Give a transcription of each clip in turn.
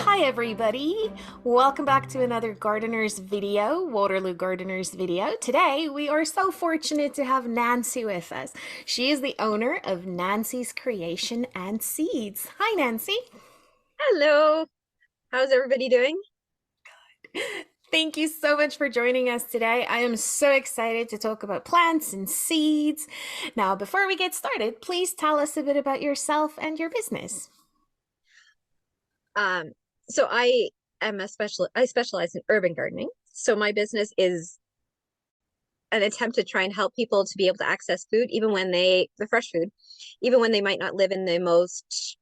Hi everybody! Welcome back to another gardener's video, Waterloo Gardener's video. Today we are so fortunate to have Nancy with us. She is the owner of Nancy's Creation and Seeds. Hi Nancy! Hello. How's everybody doing? Thank you so much for joining us today. I am so excited to talk about plants and seeds. Now, before we get started, please tell us a bit about yourself and your business. Um, so I specialize in urban gardening. So my business is an attempt to try and help people to be able to access food, the fresh food, even when they might not live in the most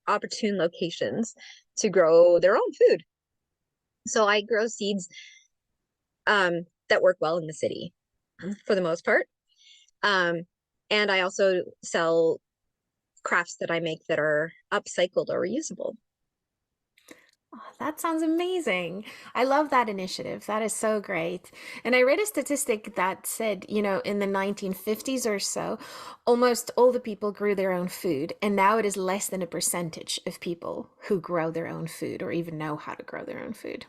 opportune locations to grow their own food. So I grow seeds that work well in the city for the most part. Um, and I also sell crafts that I make that are upcycled or reusable. Oh, that sounds amazing. I love that initiative. That is so great. And I read a statistic that said, in the 1950s or so, almost all the people grew their own food. And now it is less than a percentage of people who grow their own food or even know how to grow their own food.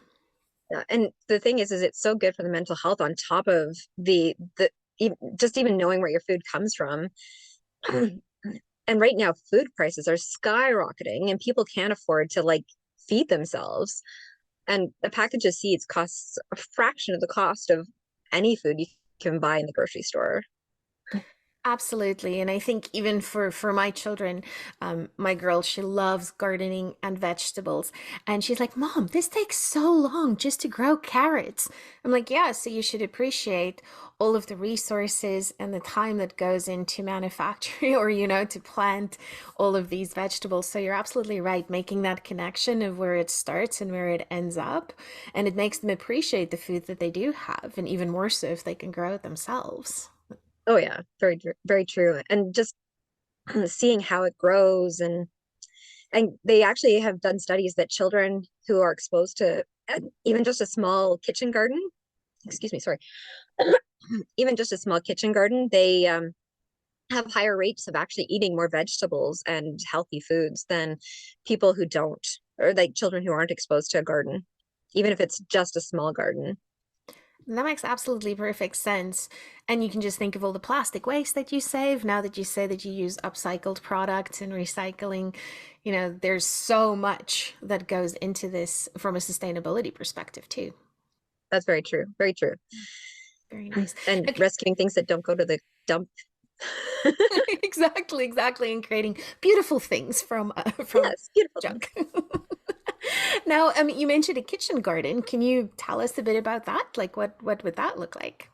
Yeah, and the thing is it's so good for the mental health on top of just even knowing where your food comes from. And right now, food prices are skyrocketing, and people can't afford to feed themselves. And a package of seeds costs a fraction of the cost of any food you can buy in the grocery store. Absolutely. And I think even for my children, my girl, she loves gardening and vegetables. And she's like, Mom, this takes so long just to grow carrots. I'm like, yeah, so you should appreciate all of the resources and the time that goes into manufacturing or, to plant all of these vegetables. So you're absolutely right, making that connection of where it starts and where it ends up. And it makes them appreciate the food that they do have, and even more so if they can grow it themselves. Oh yeah, very true. And just seeing how it grows and they actually have done studies that children who are exposed to even just a small kitchen garden, excuse me, sorry, even just a small kitchen garden, they have higher rates of actually eating more vegetables and healthy foods than people who don't, or like children who aren't exposed to a garden, even if it's just a small garden. That makes absolutely perfect sense. And you can just think of all the plastic waste that you save now that you say that you use upcycled products and recycling. There's so much that goes into this from a sustainability perspective, too. That's very true. Very true. Very nice. And Okay. rescuing things that don't go to the dump. Exactly, exactly. And creating beautiful things from Yes, beautiful things. junk. Now, you mentioned a kitchen garden. Can you tell us a bit about that? Like what would that look like?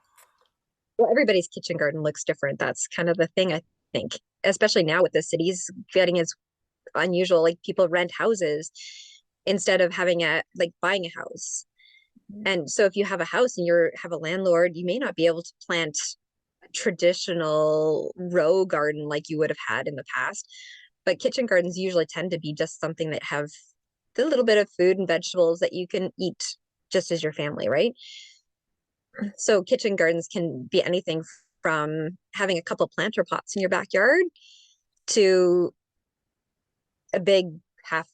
Well, everybody's kitchen garden looks different. That's kind of the thing, I think, especially now with the cities getting as unusual. Like people rent houses instead of buying a house. And so if you have a house and you have a landlord, you may not be able to plant a traditional row garden like you would have had in the past. But kitchen gardens usually tend to be just something that have the little bit of food and vegetables that you can eat just as your family, right? So kitchen gardens can be anything from having a couple planter pots in your backyard to a big half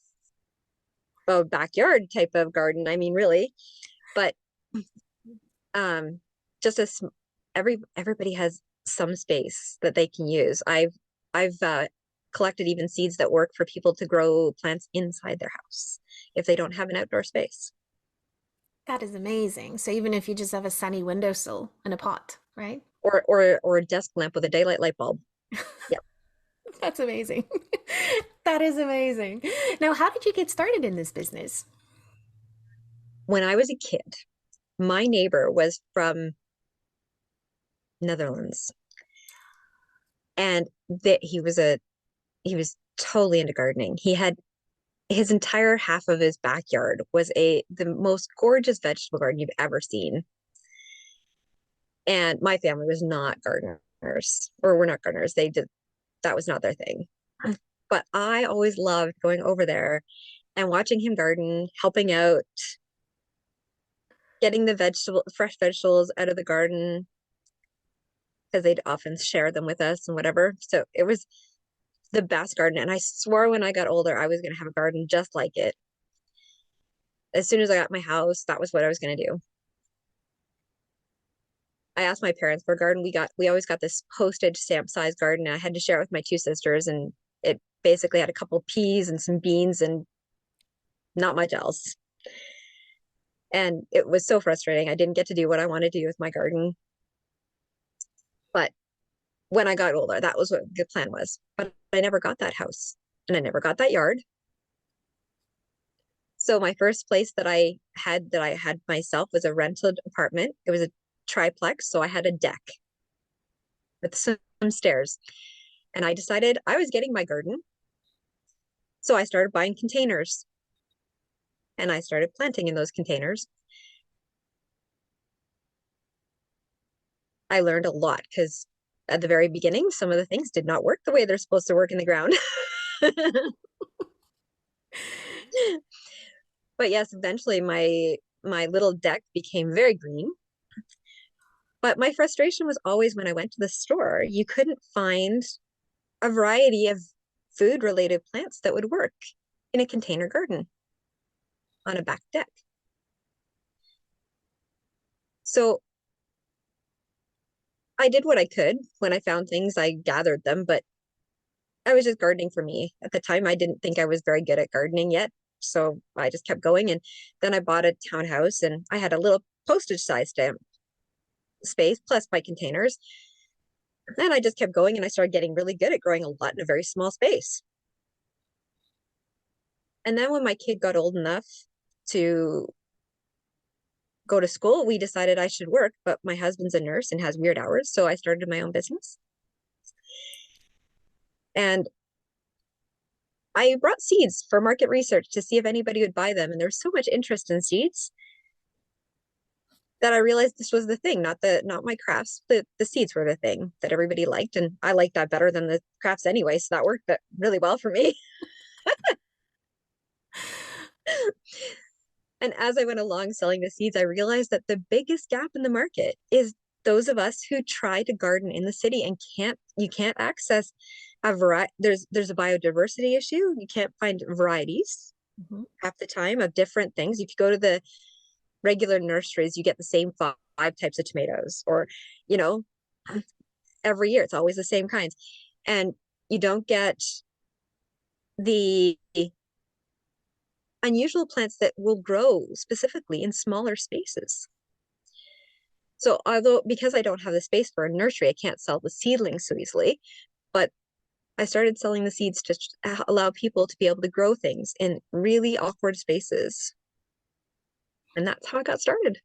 a backyard type of garden. I mean, really, but um, just as everybody has some space that they can use. I've collected even seeds that work for people to grow plants inside their house if they don't have an outdoor space, That is amazing. So even if you just have a sunny windowsill and a pot, right? or a desk lamp with a daylight light bulb. Yeah. That's amazing. That is amazing. Now, how did you get started in this business? When I was a kid, my neighbor was from Netherlands, and that he was totally into gardening. He had his entire half of his backyard was a the most gorgeous vegetable garden you've ever seen. And my family was not gardeners, or we're not gardeners. They did that was not their thing. But I always loved going over there and watching him garden, helping out, getting fresh vegetables out of the garden because they'd often share them with us and whatever. So it was the best garden. And I swore when I got older, I was going to have a garden just like it. As soon as I got my house, that was what I was going to do. I asked my parents for a garden. We always got this postage stamp size garden. And I had to share it with my two sisters, and it basically had a couple of peas and some beans and not much else. And it was so frustrating. I didn't get to do what I wanted to do with my garden. But when I got older, that was what the plan was. But I never got that house and I never got that yard. So my first place that I had myself was a rented apartment. It was a triplex, so I had a deck with some stairs. And I decided I was getting my garden. So I started buying containers and I started planting in those containers. I learned a lot because at the very beginning, some of the things did not work the way they're supposed to work in the ground. But yes, eventually my little deck became very green. But my frustration was always when I went to the store, you couldn't find a variety of food related plants that would work in a container garden on a back deck. So I did what I could. When I found things, I gathered them, but I was just gardening for me. At the time, I didn't think I was very good at gardening yet. So I just kept going. And then I bought a townhouse and I had a little postage size stamp space plus my containers. And I just kept going and I started getting really good at growing a lot in a very small space. And then when my kid got old enough to go to school, we decided I should work, but my husband's a nurse and has weird hours. So I started my own business. And I brought seeds for market research to see if anybody would buy them. And there was so much interest in seeds that I realized this was the thing, not my crafts. The seeds were the thing that everybody liked. And I liked that better than the crafts anyway. So that worked really well for me. And as I went along selling the seeds, I realized that the biggest gap in the market is those of us who try to garden in the city and can't access a variety. There's a biodiversity issue. You can't find varieties Mhm. half the time of different things. If you go to the regular nurseries, you get the same five types of tomatoes, or you know, every year it's always the same kinds. And you don't get the unusual plants that will grow specifically in smaller spaces. So although because I don't have the space for a nursery, I can't sell the seedlings so easily, but I started selling the seeds to allow people to be able to grow things in really awkward spaces. And that's how it got started.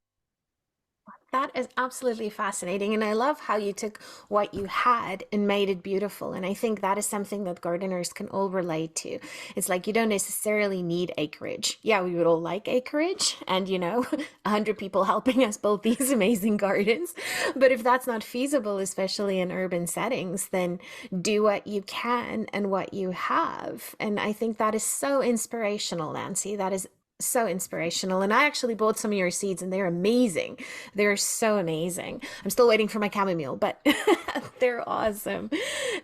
That is absolutely fascinating. And I love how you took what you had and made it beautiful. And I think that is something that gardeners can all relate to. It's like you don't necessarily need acreage. Yeah, we would all like acreage and, 100 people helping us build these amazing gardens. But if that's not feasible, especially in urban settings, then do what you can and what you have. And I think that is so inspirational, Nancy. That is so inspirational. And I actually bought some of your seeds and they're amazing. They're so amazing. I'm still waiting for my chamomile, but they're awesome.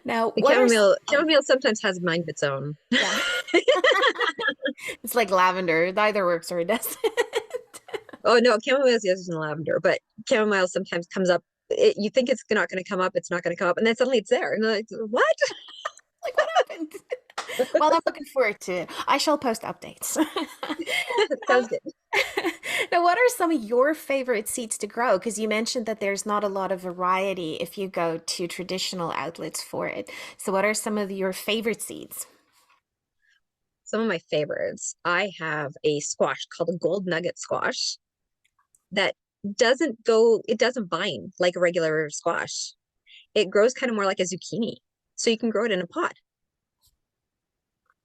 Now, The what are chamomile sometimes has a mind of its own. yeah, it's like lavender. It either works or it doesn't. Oh no, chamomile is the other than lavender, but chamomile sometimes comes up. You think it's not going to come up, it's not going to come up, and then suddenly it's there, and like, what? Like what happened? Well, I'm looking forward to it. I shall post updates. Sounds Now, good. now, what are some of your favorite seeds to grow? Because you mentioned that there's not a lot of variety if you go to traditional outlets for it. So, what are some of your favorite seeds? Some of my favorites. I have a squash called a gold nugget squash that it doesn't vine like a regular squash. It grows kind of more like a zucchini. So you can grow it in a pot.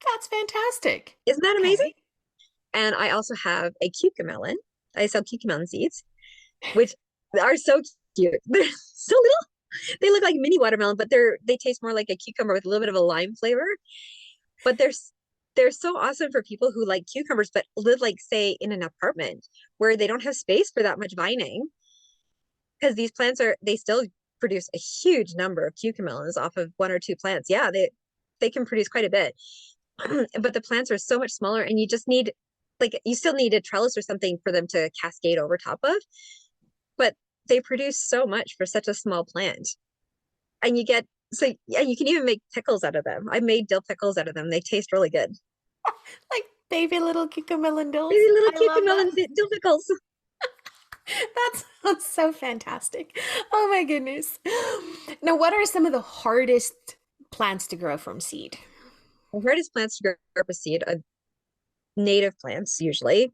That's fantastic. Isn't that amazing? Okay. And I also have a cucamelon. I sell cucamelon seeds, which are so cute. They're so little. They look like mini watermelon, but they taste more like a cucumber with a little bit of a lime flavor. But they're so awesome for people who like cucumbers, but live like say in an apartment where they don't have space for that much vining. Because these plants they still produce a huge number of cucamelons off of one or two plants. Yeah, they can produce quite a bit. But the plants are so much smaller and you just need like you still need a trellis or something for them to cascade over top of, but they produce so much for such a small plant. And you get so yeah, you can even make pickles out of them. I made dill pickles out of them. They taste really good. Like baby little Maybe cucamelondils. little I love cucumber that. and dill pickles. That sounds so fantastic. Oh my goodness. Now, what are some of the hardest plants to grow from seed? The hardest plants to grow up a seed are native plants usually